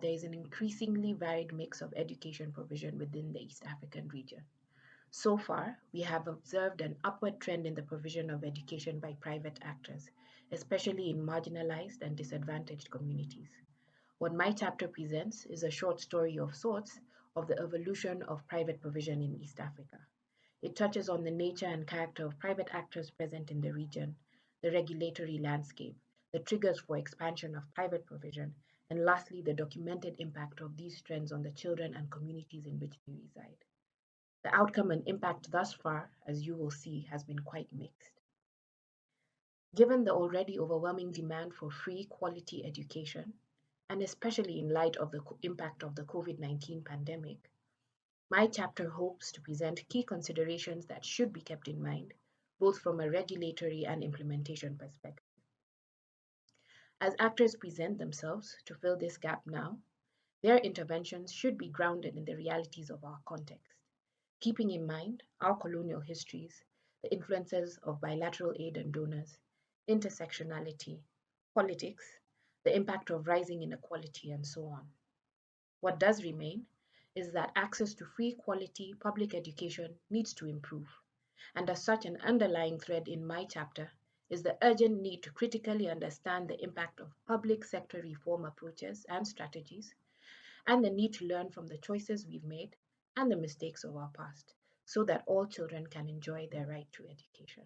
there is an increasingly varied mix of education provision within the East African region. So far, we have observed an upward trend in the provision of education by private actors, especially in marginalized and disadvantaged communities. What my chapter presents is a short story of sorts of the evolution of private provision in East Africa. It touches on the nature and character of private actors present in the region, the regulatory landscape, the triggers for expansion of private provision, and lastly, the documented impact of these trends on the children and communities in which they reside. The outcome and impact thus far, as you will see, has been quite mixed. Given the already overwhelming demand for free quality education, and especially in light of the impact of the COVID-19 pandemic, my chapter hopes to present key considerations that should be kept in mind, both from a regulatory and implementation perspective. As actors present themselves to fill this gap now, their interventions should be grounded in the realities of our context, keeping in mind our colonial histories, the influences of bilateral aid and donors, intersectionality, politics, the impact of rising inequality, and so on. What does remain is that access to free quality public education needs to improve. And as such, an underlying thread in my chapter is the urgent need to critically understand the impact of public sector reform approaches and strategies, and the need to learn from the choices we've made and the mistakes of our past, so that all children can enjoy their right to education.